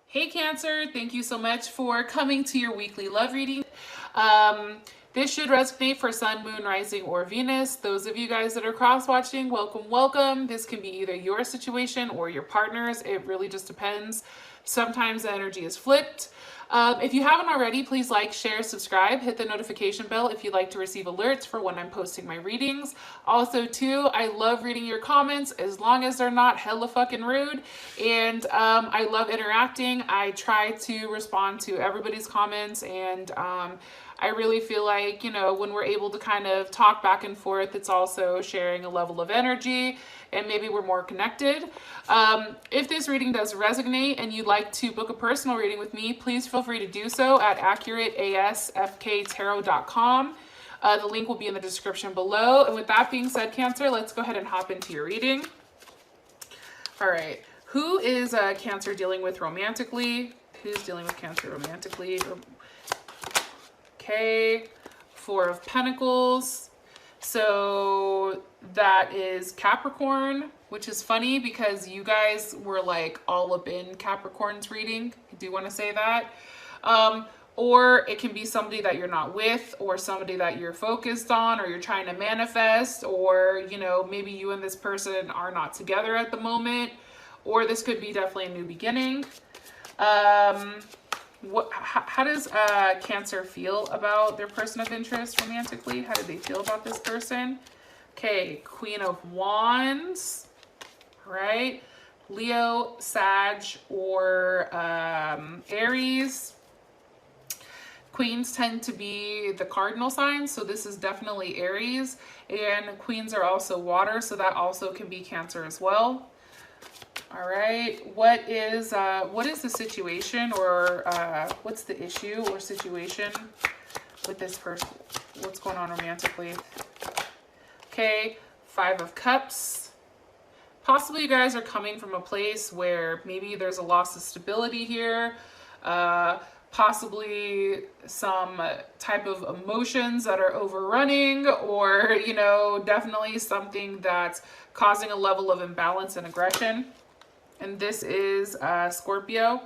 Hey Cancer, thank you so much for coming to your weekly love reading. This should resonate for Sun, Moon, Rising, or Venus. Those of you guys that are cross-watching, welcome, welcome. This can be either your situation or your partner's. It really just depends. Sometimes the energy is flipped. If you haven't already, please like, share, subscribe, hit the notification bell if you'd like to receive alerts for when I'm posting my readings. Also, too, I love reading your comments as long as they're not hella fucking rude. And I love interacting. I try to respond to everybody's comments, and I really feel like, you know, when we're able to kind of talk back and forth, it's also sharing a level of energy and maybe we're more connected. If this reading does resonate and you'd like to book a personal reading with me, please feel free to do so at accurateasfktarot.com. The link will be in the description below. And with that being said, Cancer, let's go ahead and hop into your reading. All right. Who is Cancer dealing with romantically? Who's dealing with Cancer romantically? Okay. Four of Pentacles. So that is Capricorn, which is funny because you guys were like all up in Capricorn's reading. I do want to say that. Or it can be somebody that you're not with, or somebody that you're focused on, or you're trying to manifest, or, you know, maybe you and this person are not together at the moment, or this could be definitely a new beginning. How does Cancer feel about their person of interest romantically? How do they feel about this person? Okay, Queen of Wands, right? Leo, Sag, or Aries. Queens tend to be the cardinal signs, so this is definitely Aries. And queens are also water, so that also can be Cancer as well. All right, what is the situation, or what's the issue or situation with this person? What's going on romantically? Okay, Five of Cups. Possibly you guys are coming from a place where maybe there's a loss of stability here. Possibly some type of emotions that are overrunning, or, you know, definitely something that's causing a level of imbalance and aggression. And this is Scorpio.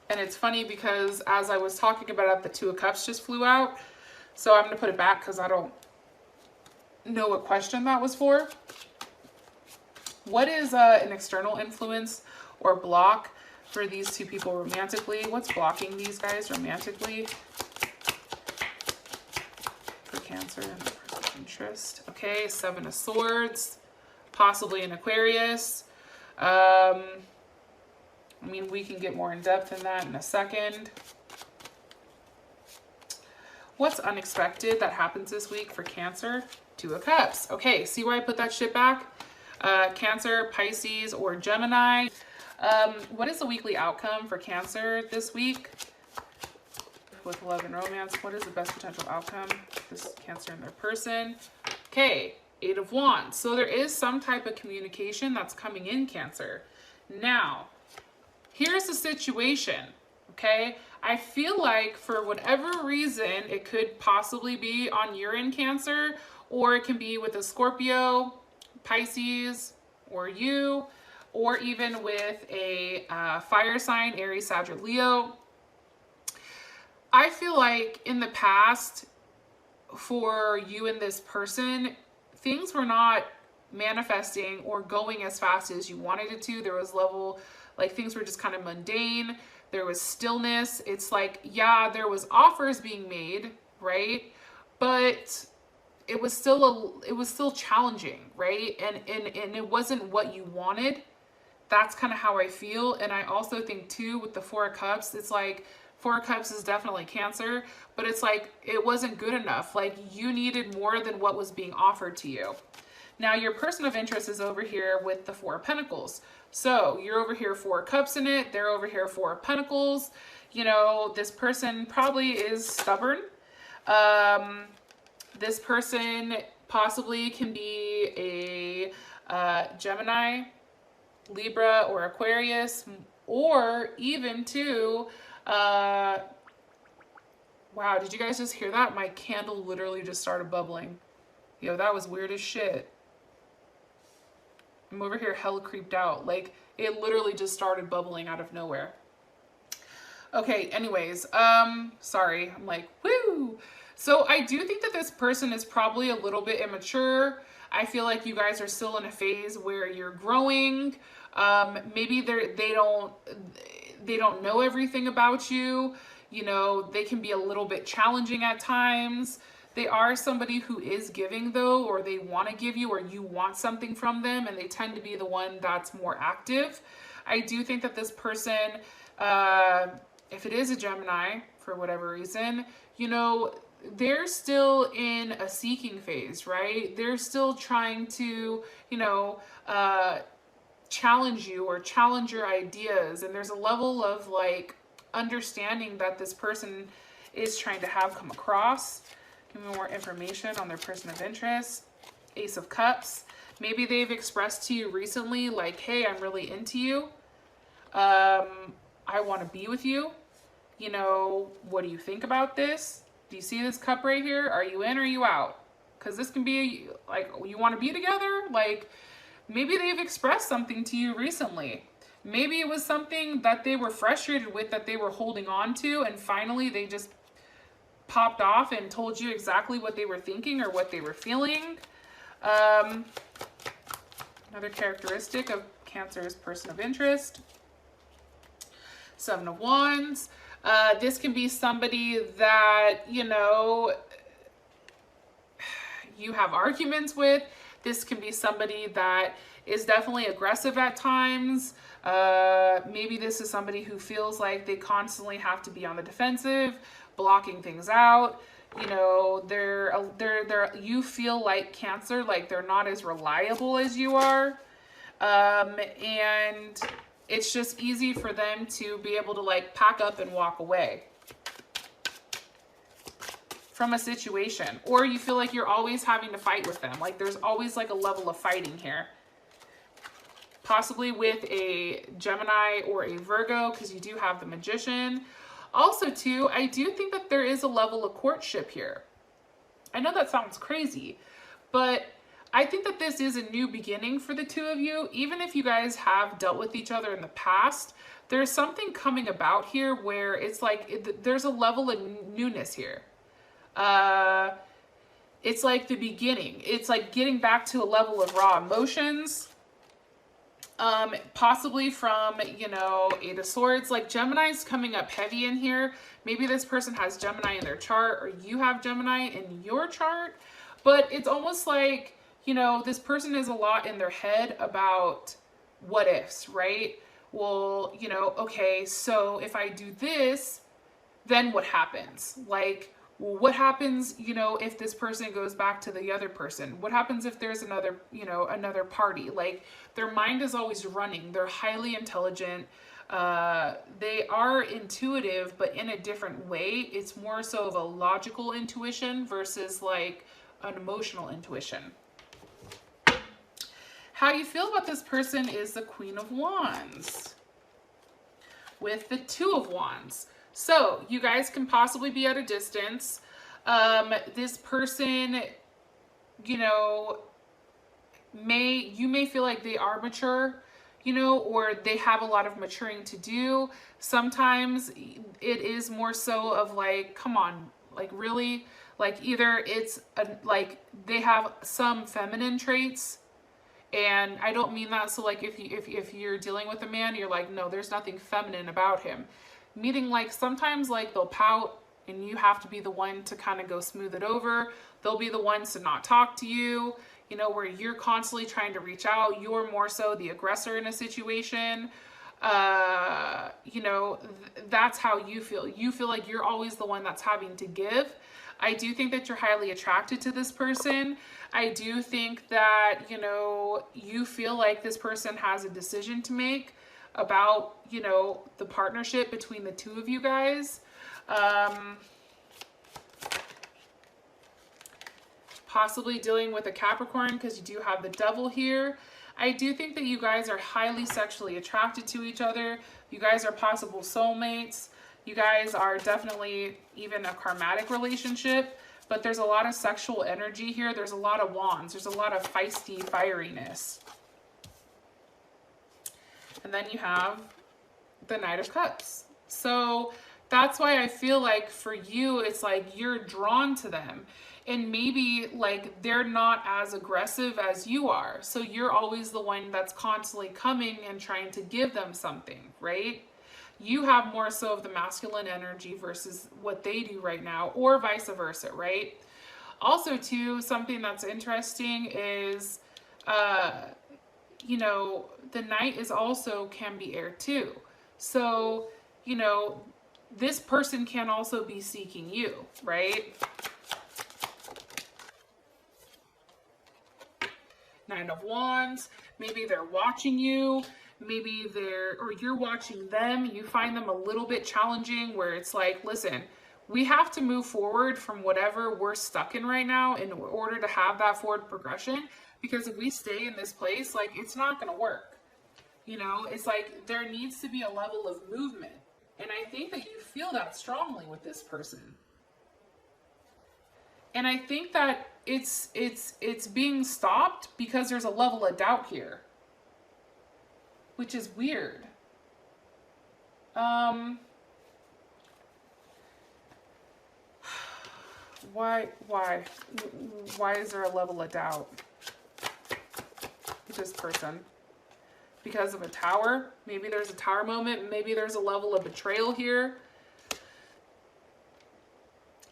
And it's funny because as I was talking about it, the Two of Cups just flew out. So I'm going to put it back because I don't know what question that was for. What is an external influence or block for these two people romantically? What's blocking these guys romantically? For Cancer and the person of interest. Okay, Seven of Swords. Possibly an Aquarius. I mean, we can get more in depth in that in a second. What's unexpected that happens this week for Cancer? Two of Cups. Okay, see where I put that shit back? Cancer, Pisces, or Gemini. What is the weekly outcome for Cancer this week? With love and romance, what is the best potential outcome? This Cancer and their person. Okay. Eight of Wands. So there is some type of communication that's coming in, Cancer. Now, here's the situation, okay? I feel like for whatever reason, it could possibly be on your end, Cancer, or it can be with a Scorpio, Pisces, or you, or even with a fire sign, Aries, Sag, or Leo. I feel like in the past, for you and this person, things were not manifesting or going as fast as you wanted it to. There was like things were just kind of mundane. There was stillness. It's like, yeah, there was offers being made, right? But it was still challenging, right? And it wasn't what you wanted. That's kind of how I feel. And I also think too, with the Four of Cups, it's like, Four of Cups is definitely Cancer, but it's like it wasn't good enough. Like you needed more than what was being offered to you. Now your person of interest is over here with the Four of Pentacles. So you're over here Four of Cups in it. They're over here Four of Pentacles. You know, this person probably is stubborn. This person possibly can be a Gemini, Libra, or Aquarius, or even too, wow, did you guys just hear that? My candle literally just started bubbling. Yo, that was weird as shit. I'm over here hella creeped out. Like, it literally just started bubbling out of nowhere. Okay, anyways, sorry, I'm like, woo! So I do think that this person is probably a little bit immature. I feel like you guys are still in a phase where you're growing. Maybe they don't know everything about you. You know, they can be a little bit challenging at times. They are somebody who is giving though, or they want to give you, or you want something from them, and they tend to be the one that's more active. I do think that this person, if it is a Gemini, for whatever reason, you know, they're still in a seeking phase, right? They're still trying to, you know, challenge you or challenge your ideas. And there's a level of like understanding that this person is trying to have come across. Give me more information on their person of interest. Ace of Cups. Maybe they've expressed to you recently, like, hey, I'm really into you. I want to be with you. You know, what do you think about this? Do you see this cup right here? Are you in or are you out? Because this can be like, you want to be together? Like, maybe they've expressed something to you recently. Maybe it was something that they were frustrated with, that they were holding on to, and finally they just popped off and told you exactly what they were thinking or what they were feeling. Another characteristic of Cancer's person of interest. Seven of Wands. This can be somebody that, you know, you have arguments with. This can be somebody that is definitely aggressive at times. Maybe this is somebody who feels like they constantly have to be on the defensive, blocking things out. You know, you feel like Cancer, like they're not as reliable as you are. And it's just easy for them to be able to like pack up and walk away from a situation. Or you feel like you're always having to fight with them. Like there's always like a level of fighting here. Possibly with a Gemini or a Virgo, because you do have the Magician. Also too, I do think that there is a level of courtship here. I know that sounds crazy, but I think that this is a new beginning for the two of you. Even if you guys have dealt with each other in the past, there's something coming about here where it's like there's a level of newness here. It's like the beginning. It's like getting back to a level of raw emotions. Possibly from, you know, Eight of Swords. Like Gemini's coming up heavy in here. Maybe this person has Gemini in their chart, or you have Gemini in your chart. But it's almost like, you know, this person is a lot in their head about what ifs, right? Well, you know, okay, so if I do this, then what happens? Like, well, what happens, you know, if this person goes back to the other person? What happens if there's another, you know, another party? Like, their mind is always running. They're highly intelligent. They are intuitive, but in a different way. It's more so of a logical intuition versus like an emotional intuition. How you feel about this person is the Queen of Wands with the Two of Wands. So you guys can possibly be at a distance. This person, you know, you may feel like they are mature, you know, or they have a lot of maturing to do. Sometimes it is more so of like, come on, like really, like either it's like they have some feminine traits. And I don't mean that so like if you're dealing with a man, you're like, no, there's nothing feminine about him. Meaning like sometimes like they'll pout and you have to be the one to kind of go smooth it over. They'll be the ones to not talk to you, you know, where you're constantly trying to reach out. You're more so the aggressor in a situation. You know, that's how you feel. You feel like you're always the one that's having to give. I do think that you're highly attracted to this person. I do think that, you know, you feel like this person has a decision to make about, you know, the partnership between the two of you guys. Possibly dealing with a Capricorn because you do have the Devil here. I do think that you guys are highly sexually attracted to each other. You guys are possible soulmates. You guys are definitely even a karmatic relationship, but there's a lot of sexual energy here. There's a lot of wands. There's a lot of feisty fieriness. And then you have the Knight of Cups. So that's why I feel like for you, it's like you're drawn to them. And maybe like they're not as aggressive as you are. So you're always the one that's constantly coming and trying to give them something, right? You have more so of the masculine energy versus what they do right now, or vice versa, right? Also, too, something that's interesting is, you know, the Knight is also can be air too. So, you know, this person can also be seeking you, right? Nine of Wands, maybe they're watching you, maybe or you're watching them. You find them a little bit challenging where it's like, listen, we have to move forward from whatever we're stuck in right now in order to have that forward progression. Because if we stay in this place, like, it's not going to work. You know, it's like there needs to be a level of movement. And I think that you feel that strongly with this person. And I think that it's being stopped because there's a level of doubt here, which is weird. Why is there a level of doubt with this person? Because of a tower? Maybe there's a tower moment. Maybe there's a level of betrayal here.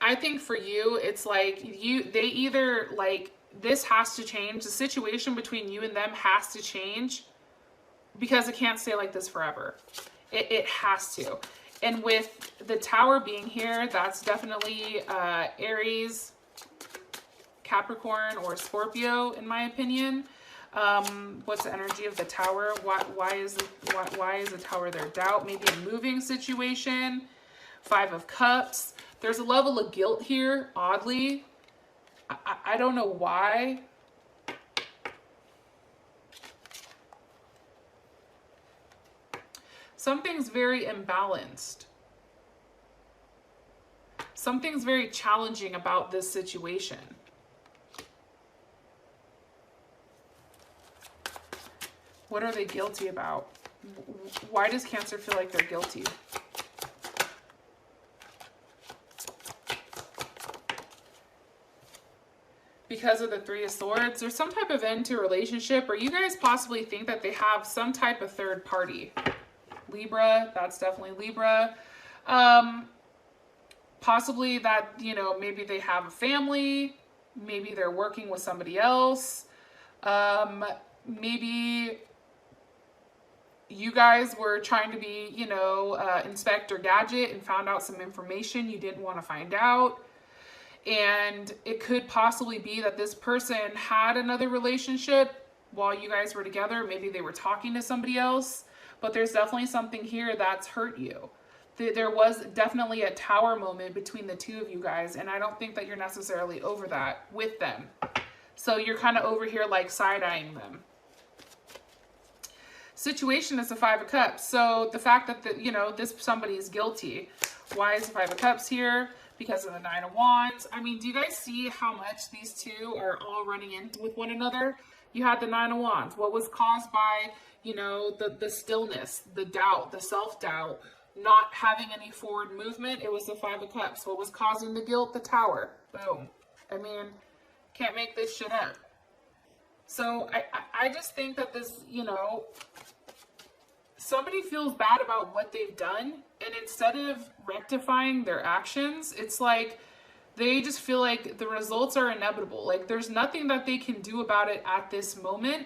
I think for you, it's like they either like, this has to change. The situation between you and them has to change because it can't stay like this forever. It has to. And with the tower being here, that's definitely Aries, Capricorn, or Scorpio, in my opinion. What's the energy of the tower? Why is the tower there? Doubt, maybe a moving situation. Five of Cups. There's a level of guilt here, oddly. I don't know why. Something's very imbalanced. Something's very challenging about this situation. What are they guilty about? Why does Cancer feel like they're guilty? Because of the Three of Swords, there's some type of end to a relationship, or you guys possibly think that they have some type of third party. Libra, that's definitely Libra. Possibly that, you know, maybe they have a family, maybe they're working with somebody else. Maybe you guys were trying to be, you know, Inspector Gadget and found out some information you didn't want to find out. And it could possibly be that this person had another relationship while you guys were together. Maybe they were talking to somebody else, but there's definitely something here that's hurt you. There was definitely a tower moment between the two of you guys, and I don't think that you're necessarily over that with them. So you're kind of over here like side-eyeing them. Situation is the Five of Cups. So the fact that, you know, this somebody is guilty. Why is the Five of Cups here? Because of the Nine of Wands. I mean, do you guys see how much these two are all running in with one another? You had the Nine of Wands. What was caused by, you know, the stillness, the doubt, the self-doubt, not having any forward movement? It was the Five of Cups. What was causing the guilt? The Tower. Boom. I mean, can't make this shit up. So I just think that this, you know, somebody feels bad about what they've done, and instead of rectifying their actions, it's like they just feel like the results are inevitable. Like there's nothing that they can do about it at this moment,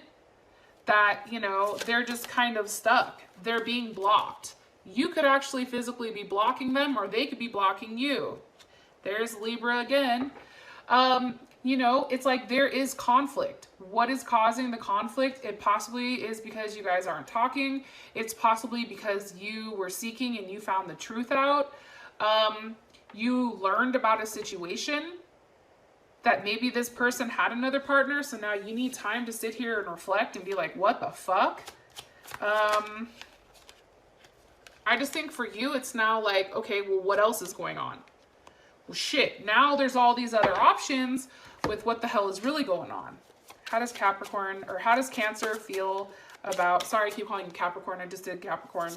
that, you know, they're just kind of stuck. They're being blocked. You could actually physically be blocking them, or they could be blocking you. There's Libra again. You know, it's like there is conflict. What is causing the conflict? It possibly is because you guys aren't talking. It's possibly because you were seeking and you found the truth out. You learned about a situation that maybe this person had another partner, so now you need time to sit here and reflect and be like, what the fuck? I just think for you, it's now like, okay, well, what else is going on? Well, shit, now there's all these other options with what the hell is really going on. How does Capricorn, or how does Cancer feel about, sorry, I keep calling you Capricorn. I just did Capricorn.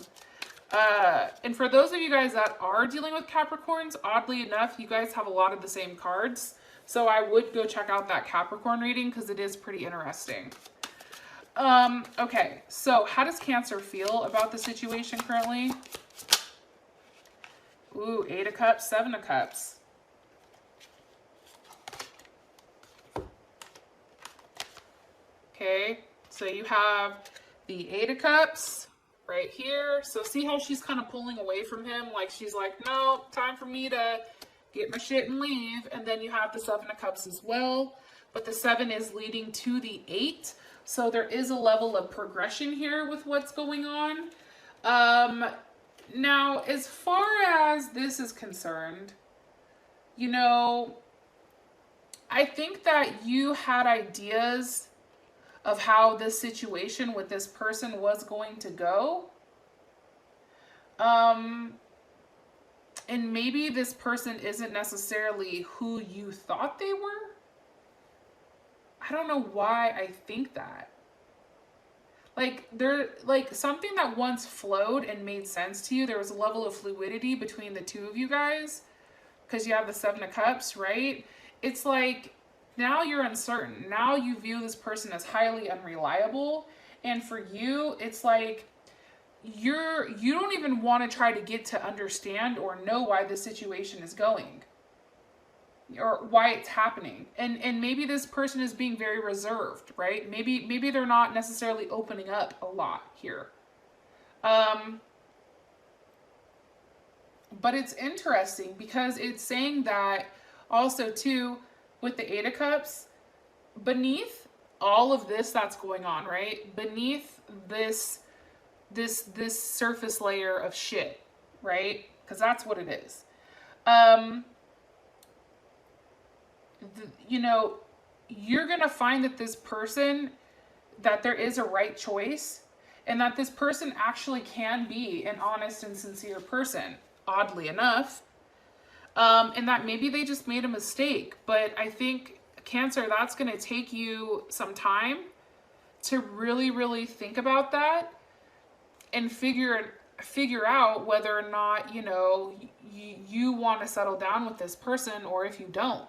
And for those of you guys that are dealing with Capricorns, oddly enough, you guys have a lot of the same cards. So I would go check out that Capricorn reading because it is pretty interesting. Okay, so how does Cancer feel about the situation currently? Ooh, 8 of Cups, 7 of Cups. Okay, so you have the 8 of Cups right here. So see how she's kind of pulling away from him? Like she's like, no, time for me to get my shit and leave. And then you have the 7 of Cups as well. But the 7 is leading to the 8. So there is a level of progression here with what's going on. Now, as far as this is concerned, you know, I think that you had ideas of how this situation with this person was going to go. And maybe this person isn't necessarily who you thought they were. I don't know why I think that. Like, something that once flowed and made sense to you, there was a level of fluidity between the two of you guys, because you have the 7 of Cups, right? It's like, now you're uncertain. Now you view this person as highly unreliable. And for you, it's like you don't even want to try to get to understand or know why the situation is going or why it's happening. And maybe this person is being very reserved, right? Maybe they're not necessarily opening up a lot here. But it's interesting because it's saying that also too, with the 8 of Cups, beneath all of this that's going on, right? Beneath this surface layer of shit, right? Because that's what it is. You know, you're going to find that this person, that there is a right choice, and that this person actually can be an honest and sincere person, oddly enough. And that maybe they just made a mistake. But I think, Cancer, that's going to take you some time to really, really think about that and figure out whether or not, you know, you want to settle down with this person, or if you don't,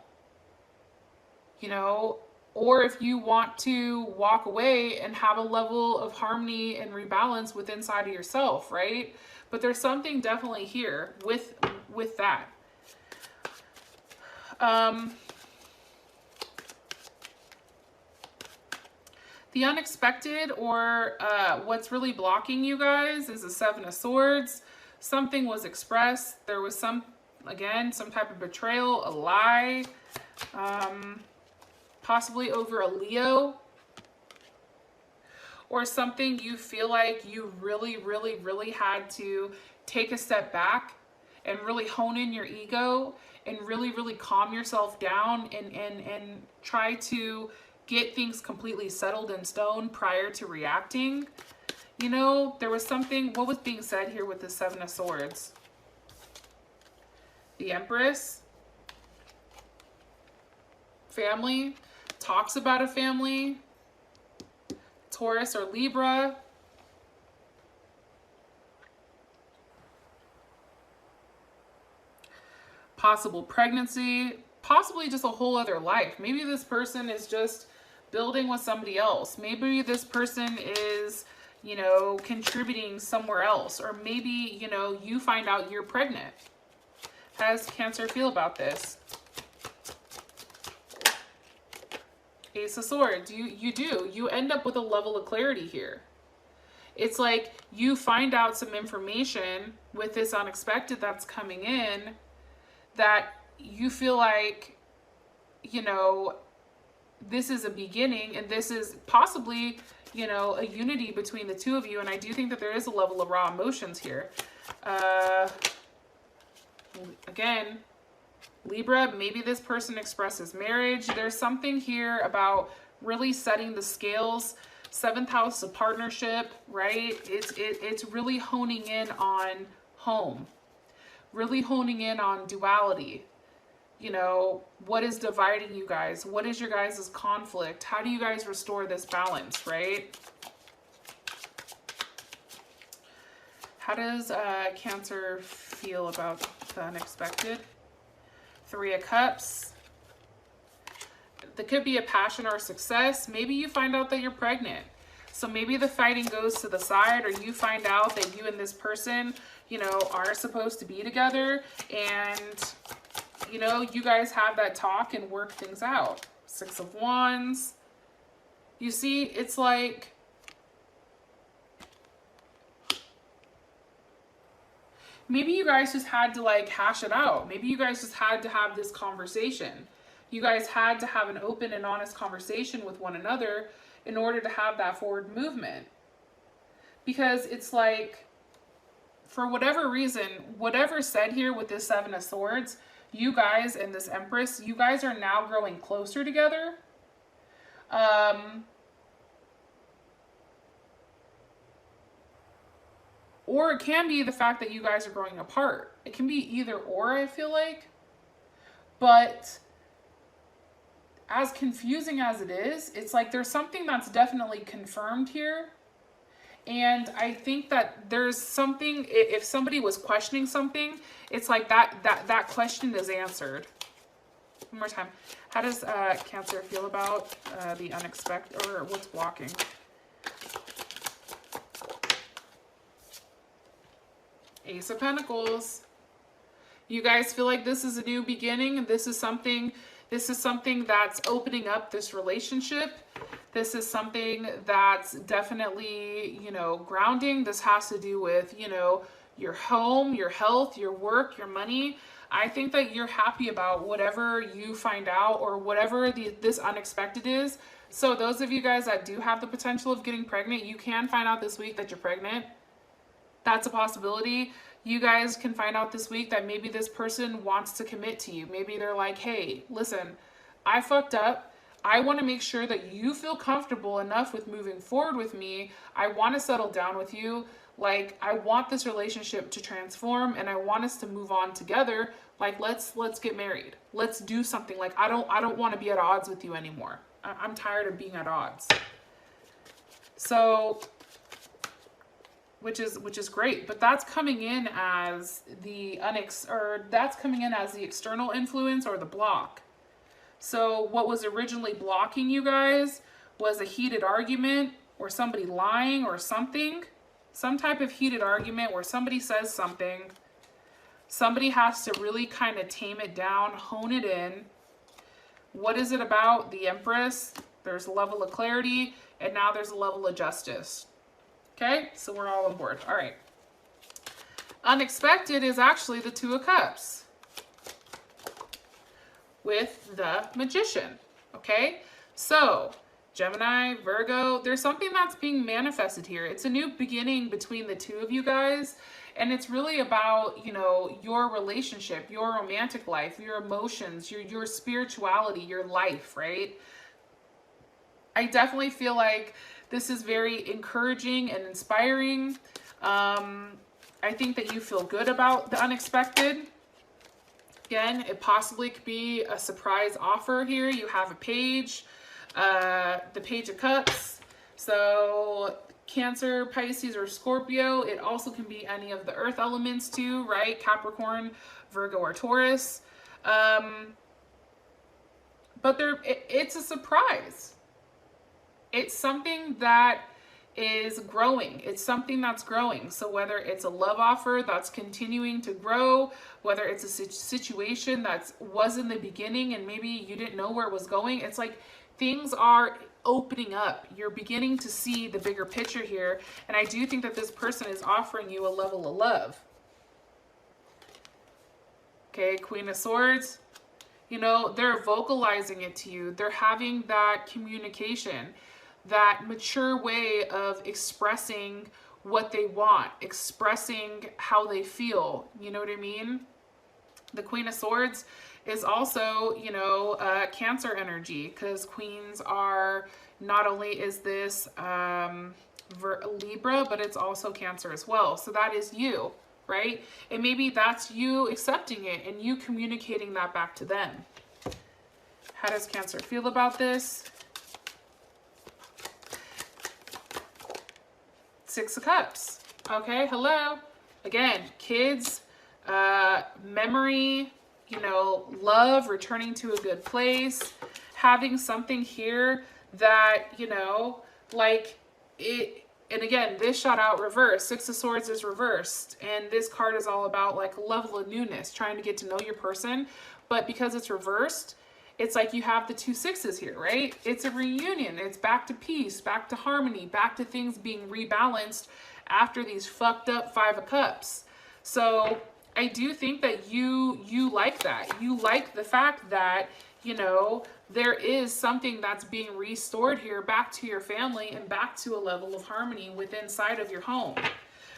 you know, or if you want to walk away and have a level of harmony and rebalance with inside of yourself, right? But there's something definitely here with that. The unexpected, or what's really blocking you guys, is a 7 of Swords. Something was expressed. There was some type of betrayal, a lie, possibly over a Leo, or something you feel like you really, really, really had to take a step back and really hone in your ego and really, really calm yourself down and try to get things completely settled in stone prior to reacting. You know, there was something, what was being said here with the 7 of Swords? The Empress. Family. Talks about a family. Taurus or Libra. Possible pregnancy, possibly just a whole other life. Maybe this person is just building with somebody else. Maybe this person is, you know, contributing somewhere else. Or maybe, you know, you find out you're pregnant. How does Cancer feel about this? Ace of Swords. You end up with a level of clarity here. It's like you find out some information with this unexpected that's coming in, that you feel like, you know, this is a beginning, and this is possibly, you know, a unity between the two of you. And I do think that there is a level of raw emotions here. Again, Libra, maybe this person expresses marriage. There's something here about really setting the scales. 7th house of partnership, right? It's really honing in on home. Really honing in on duality. You know, what is dividing you guys? What is your guys' conflict? How do you guys restore this balance, right? How does Cancer feel about the unexpected? 3 of Cups. There could be a passion or success. Maybe you find out that you're pregnant. So maybe the fighting goes to the side, or you find out that you and this person, you know, are supposed to be together, and, you know, you guys have that talk and work things out. 6 of Wands. You see, it's like, maybe you guys just had to like hash it out. Maybe you guys just had to have this conversation. You guys had to have an open and honest conversation with one another in order to have that forward movement. Because it's like, for whatever reason, whatever's said here with this 7 of Swords, you guys and this Empress, you guys are now growing closer together. Or it can be the fact that you guys are growing apart. It can be either or, I feel like. But as confusing as it is, it's like there's something that's definitely confirmed here. And I think that there's something, if somebody was questioning something, it's like that question is answered. One more time. How does Cancer feel about the unexpected, or what's blocking? Ace of Pentacles. You guys feel like this is a new beginning. This is something that's opening up this relationship. This is something that's definitely, you know, grounding. This has to do with, you know, your home, your health, your work, your money. I think that you're happy about whatever you find out, or whatever this unexpected is. So those of you guys that do have the potential of getting pregnant, you can find out this week that you're pregnant. That's a possibility. You guys can find out this week that maybe this person wants to commit to you. Maybe they're like, hey, listen, I fucked up. I want to make sure that you feel comfortable enough with moving forward with me. I want to settle down with you. Like, I want this relationship to transform, and I want us to move on together. Like, let's get married. Let's do something. Like, I don't want to be at odds with you anymore. I'm tired of being at odds. So, which is great, but that's coming in as the external influence, or the block. So what was originally blocking you guys was a heated argument, or somebody lying, or something. Some type of heated argument where somebody says something. Somebody has to really kind of tame it down, hone it in. What is it about? The Empress. There's a level of clarity, and now there's a level of justice. Okay, so we're all on board. All right. Unexpected is actually the 2 of Cups with the Magician. Okay, so Gemini, Virgo, there's something that's being manifested here. It's a new beginning between the 2 of you guys. And it's really about, you know, your relationship, your romantic life, your emotions, your spirituality, your life, right? I definitely feel like this is very encouraging and inspiring. I think that you feel good about the unexpected. Again, it possibly could be a surprise offer here. You have a page, the Page of Cups. So Cancer, Pisces, or Scorpio. It also can be any of the earth elements too, right? Capricorn, Virgo, or Taurus. But it's a surprise. It's something that is growing. It's something that's growing. So whether it's a love offer that's continuing to grow, whether it's a situation that was in the beginning and maybe you didn't know where it was going, it's like things are opening up. You're beginning to see the bigger picture here. And I do think that this person is offering you a level of love. Okay, Queen of Swords. You know, they're vocalizing it to you. They're having that communication, that mature way of expressing what they want, expressing how they feel. You know what I mean? The Queen of Swords is also, you know, Cancer energy, because queens are, not only is this Libra, but it's also Cancer as well. So that is you, right? And maybe that's you accepting it and you communicating that back to them. How does Cancer feel about this? 6 of Cups. Okay, hello. Again, kids, memory, you know, love, returning to a good place, having something here that, you know, like it. And again, this shot out reversed. Six of Swords is reversed. And this card is all about like a level of newness, trying to get to know your person. But because it's reversed, it's like you have the two sixes here, right? It's a reunion. It's back to peace, back to harmony, back to things being rebalanced after these fucked up Five of Cups. So I do think that you like that. You like the fact that, you know, there is something that's being restored here back to your family and back to a level of harmony within inside of your home.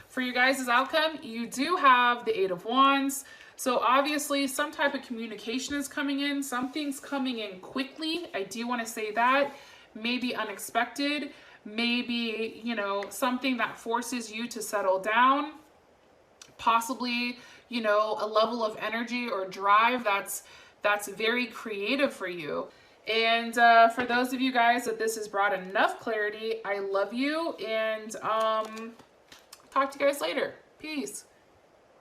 For your guys' outcome, you do have the Eight of Wands. So obviously some type of communication is coming in. Something's coming in quickly. I do want to say that. Maybe unexpected. Maybe, you know, something that forces you to settle down. Possibly, you know, a level of energy or drive that's very creative for you. And for those of you guys that this has brought enough clarity, I love you, and talk to you guys later. Peace.